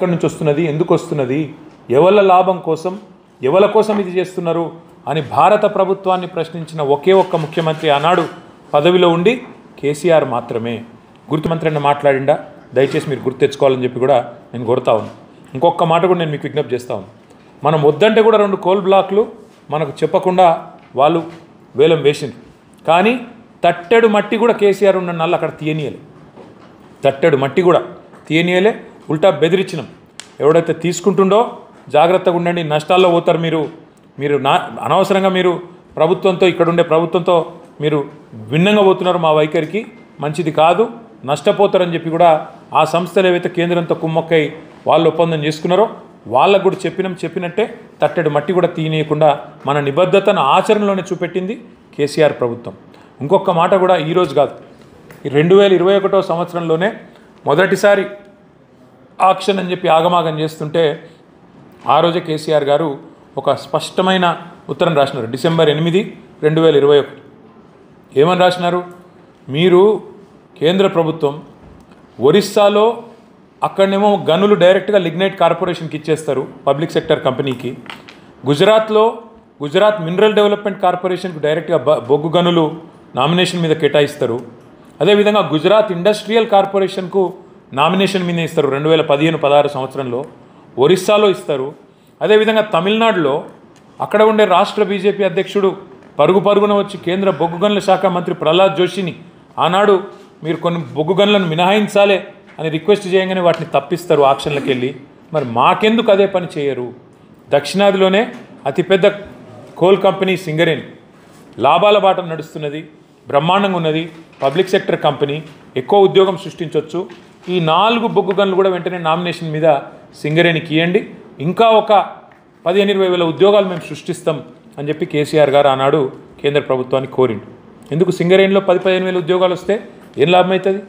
ఎక్కడి నుంచి వస్తున్నది, ఎందుకు వస్తున్నది, ఎవల లాభం కోసం, ఎవల కోసం ఇది చేస్తున్నారు అని భారత ప్రభుత్వాన్ని ప్రశ్నించిన ఒకే ఒక్క ముఖ్యమంత్రి ఆనాడు పదవిలో ఉండి కేసీఆర్ మాత్రమే. గుర్తుమంత్రి అన్న మాట్లాడిండా, దయచేసి మీరు గుర్తు తెచ్చుకోవాలని చెప్పి కూడా నేను కోరుతా ఉన్నాను. ఇంకొక మాట కూడా నేను మీకు విజ్ఞప్తి చేస్తా ఉన్నాను. మనం వద్దంటే కూడా 2 కోల్ బ్లాక్లు మనకు చెప్పకుండా వాళ్ళు వేలం వేసింది. కానీ తట్టెడు మట్టి కూడా కేసీఆర్ ఉన్న నల్ల అక్కడ తీయనీయలే. తట్టెడు మట్టి కూడా తీయనీయలే, ఉల్టా బెదిరించినాం. ఎవడైతే తీసుకుంటుండో జాగ్రత్తగా ఉండండి, నష్టాల్లో పోతారు మీరు, అనవసరంగా మీరు ప్రభుత్వంతో, ఇక్కడుండే ప్రభుత్వంతో మీరు భిన్నంగా పోతున్నారు, మా వైఖరికి మంచిది కాదు, నష్టపోతారని చెప్పి కూడా ఆ సంస్థలు ఏవైతే కేంద్రంతో కుమ్మక్కై వాళ్ళు ఒప్పందం చేసుకున్నారో వాళ్ళకు కూడా చెప్పినట్టే తట్టెడు మట్టి కూడా తీయనీయకుండా మన నిబద్ధతను ఆచరణలోనే చూపెట్టింది కేసీఆర్ ప్రభుత్వం. ఇంకొక మాట కూడా ఈరోజు కాదు, ఈ 2021 సంవత్సరంలోనే మొదటిసారి ఆక్షన్ అని చెప్పి ఆగమాగం చేస్తుంటే ఆ రోజే కేసీఆర్ గారు ఒక స్పష్టమైన ఉత్తరం రాసినారు. డిసెంబర్ 8, 2021 ఏమని రాసినారు? మీరు కేంద్ర ప్రభుత్వం ఒరిస్సాలో అక్కడనేమో గనులు డైరెక్ట్గా లిగ్నైట్ కార్పొరేషన్కి ఇచ్చేస్తారు, పబ్లిక్ సెక్టర్ కంపెనీకి. గుజరాత్ మినరల్ డెవలప్మెంట్ కార్పొరేషన్కి డైరెక్ట్గా బొగ్గు గనులు నామినేషన్ మీద కేటాయిస్తారు. అదేవిధంగా గుజరాత్ ఇండస్ట్రియల్ కార్పొరేషన్కు నామినేషన్ మీద ఇస్తారు 2015-16 సంవత్సరంలో. ఒరిస్సాలో ఇస్తారు. అదేవిధంగా తమిళనాడులో అక్కడ ఉండే రాష్ట్ర బీజేపీ అధ్యక్షుడు పరుగున వచ్చి కేంద్ర బొగ్గు గనుల శాఖ మంత్రి ప్రహ్లాద్ జోషిని ఆనాడు మీరు కొన్ని బొగ్గు గనులను మినహాయించాలే అని రిక్వెస్ట్ చేయగానే వాటిని తప్పిస్తారు ఆక్షన్లకు వెళ్ళి. మరి మాకెందుకు అదే పని చేయరు? దక్షిణాదిలోనే అతిపెద్ద కోల్ కంపెనీ సింగరేణి లాభాల బాట నడుస్తున్నది, బ్రహ్మాండంగా ఉన్నది, పబ్లిక్ సెక్టర్ కంపెనీ, ఎక్కువ ఉద్యోగం సృష్టించవచ్చు. ఈ 4 బొగ్గు గనులు కూడా వెంటనే నామినేషన్ మీద సింగరేణికి ఇవ్వండి, ఇంకా ఒక 15-20 వేల ఉద్యోగాలు మేము సృష్టిస్తాం అని చెప్పి కేసీఆర్ గారు ఆనాడు కేంద్ర ప్రభుత్వాన్ని కోరిండు. ఎందుకు సింగరేణిలో 10-15 వేల ఉద్యోగాలు వస్తే ఏం లాభం అవుతుంది?